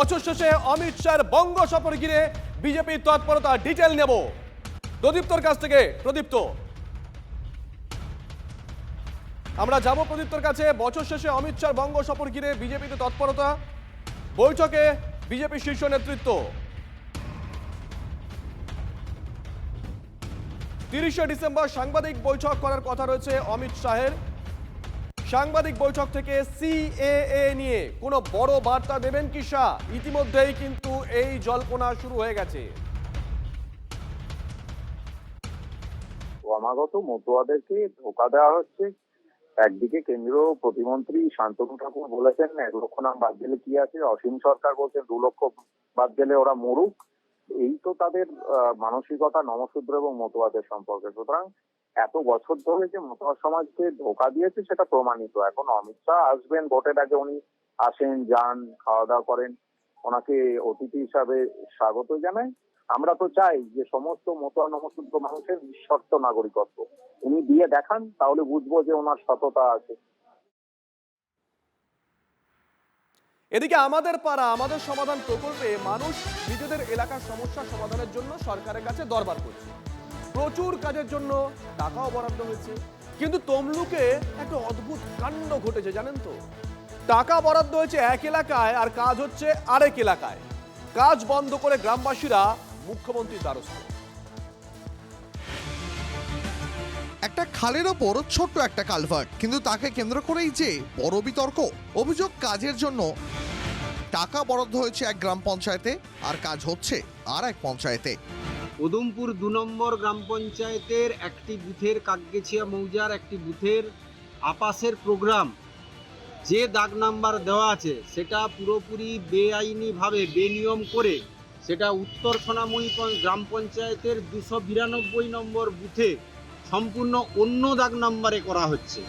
বছর শেষে অমিত শাহের বঙ্গ সফর ঘিরে বিজেপির তৎপরতা ডিটেল নেব প্রদীপ্তর কাছ থেকে। প্রদীপ্ত, আমরা যাব প্রদীপ্তর কাছে। বছর শেষে অমিত শাহের বঙ্গ সফর ঘিরে বিজেপিতে তৎপরতা, বৈঠকে বিজেপি শীর্ষ নেতৃত্ব। 30শে ডিসেম্বর সাংবাদিক বৈঠক করার কথা রয়েছে অমিত শাহের। সাংবাদিক বৈঠক থেকে সিএএ নিয়ে কোনো বড় বার্তা দেবেন কি শাহ? ইতিমধ্যেই কিন্তু এই জল্পনা শুরু হয়ে গেছে। ক্রমাগত মতুয়াদেরকে ধোঁকা দেওয়া হচ্ছে। একদিকে কেন্দ্রীয় প্রতিমন্ত্রী শান্তনু ঠাকুর বলেছেন 1 লক্ষ নাম বাদ দিলে কি আছে, অসীম সরকার বলছেন 2 লক্ষ বাদ দিলে ওরা মরুক। এই তো তাদের মানসিকতা নমশূদ্র এবং মতুয়াদের সম্পর্কে। সুতরাং এত বছর ধরে যে মতুয়া সমাজকে ধোঁকা দিয়েছে সেটা প্রমাণিত। এখন অমিত শাহ আসবেন, ভোটের আগে উনি আসেন, যান, খাওয়া দাওয়া করেন, ওনাকে অতিথি হিসাবে স্বাগত জানায়। আমরা তো চাই যে সমস্ত মতুয়া নমশূদ্র মানুষের নিঃশর্ত নাগরিকত্ব উনি দিয়ে দেখান, তাহলে বুঝবো যে ওনার সততা আছে। এদিকে আমাদের পাড়া আমাদের সমাধান প্রকল্পে মানুষ নিজেদের এলাকার সমস্যা সমাধানের জন্য সরকারের কাছে দরবার করছে। প্রচুর কাজের জন্য টাকাও বরাদ্দ হয়েছে, কিন্তু তমলুকে একটা অদ্ভুত কাণ্ড ঘটেছে জানেন তো। টাকা বরাদ্দ হয়েছে এক এলাকায় আর কাজ হচ্ছে আরেক এলাকায়। কাজ বন্ধ করে গ্রামবাসীরা মুখ্যমন্ত্রীর দ্বারস্থ। একটা খালের ওপর ছোট্ট একটা কালভার্ট, কিন্তু তাকে কেন্দ্র করেই যে বড় বিতর্ক। অভিযোগ কাজের জন্য টাকা বরাদ্দ হয়েছে এক গ্রাম পঞ্চায়েতে আর কাজ হচ্ছে আর এক পঞ্চায়েতে। উদমপুর 2 নম্বর গ্রাম পঞ্চায়েতের একটি বুথের কাকগেছিয়া মৌজার একটি বুথের আপাসের প্রোগ্রাম যে দাগ নাম্বার দেওয়া আছে সেটা পুরোপুরি বেআইনিভাবে বেনিয়ম করে সেটা উত্তর সোনামুড়ি গ্রাম পঞ্চায়েতের 292 নম্বর বুথে সম্পূর্ণ অন্য দাগ নাম্বারে করা হচ্ছে।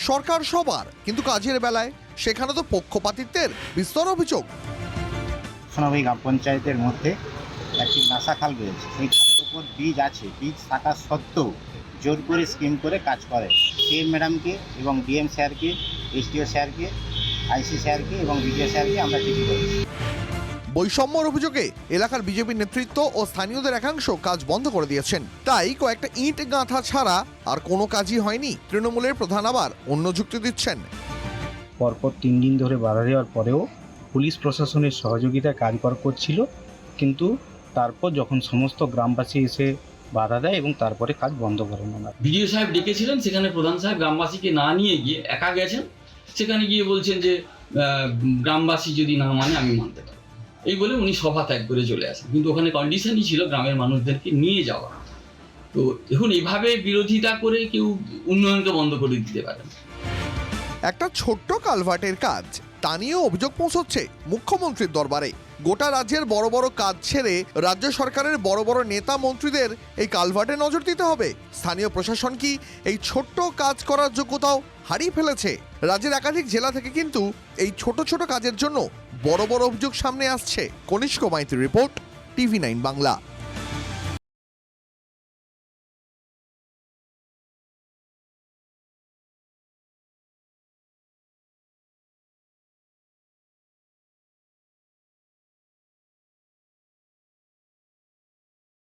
সরকার সবার, কিন্তু কাজের বেলায় সেখানে তো পক্ষপাতিত্বের বিস্তর অভিযোগ। সোনামুড়ি গ্রাম পঞ্চায়েতের মধ্যে একটি নাসা খাল রয়েছে, সেই খালের উপর ব্রিজ আছে, ব্রিজ থাকা সত্ত্বেও জোর করে স্কিম করে কাজ করে। সিএম ম্যাডামকে এবং ডিএম স্যারকে, এসডিও স্যারকে, আইসি স্যারকে এবং বিডিও স্যারকে আমরা চিঠি করেছি। বৈষম্যর অভিযোগে এলাকার বিজেপি নেতৃত্ব ও স্থানীয়দের একাংশ কাজ বন্ধ করে দিয়েছেন। তাই কয়েকটা ইট গাঁথা ছাড়া আর কোনো কাজই হয়নি। তৃণমূলের প্রধান আবার অন্য যুক্তি দিচ্ছেন। পরপর 3 দিন ধরে বাধা দেওয়ার পরেও পুলিশ প্রশাসনের সহযোগিতায় কার্যকর করছিল, কিন্তু তারপর যখন সমস্ত গ্রামবাসী এসে বাধা দেয় এবং তারপরে কাজ বন্ধ করেন। বিডিও সাহেব ডেকেছিলেন, সেখানে প্রধান সাহেব গ্রামবাসীকে না নিয়ে গিয়ে একা গেছেন। সেখানে গিয়ে বলছেন যে গ্রামবাসী যদি না মানে আমি মানতে পারি, এই বলে উনি সভা ত্যাগ করে চলে আসেন। কিন্তু ওখানে কন্ডিশনই ছিল গ্রামের মানুষদেরকে নিয়ে যাওয়া। তো এখন এইভাবে বিরোধিতা করে কেউ উন্নয়নকে বন্ধ করে দিতে পারে না। একটা ছোট্ট কালভার্টের কাজ, তা নিয়েও অভিযোগ পৌঁছচ্ছে মুখ্যমন্ত্রীর দরবারে। গোটা রাজ্যের বড় বড় কাজ ছেড়ে রাজ্য সরকারের বড় বড় নেতা মন্ত্রীদের এই কালভার্টে নজর দিতে হবে। স্থানীয় প্রশাসন কি এই ছোট্ট কাজ করার যোগ্যতাও হারিয়ে ফেলেছে? রাজ্যের একাধিক জেলা থেকে কিন্তু এই ছোট ছোট কাজের জন্য বড় বড় অভিযোগ সামনে আসছে। কনিষ্ক মাইতির রিপোর্ট, TV9 বাংলা।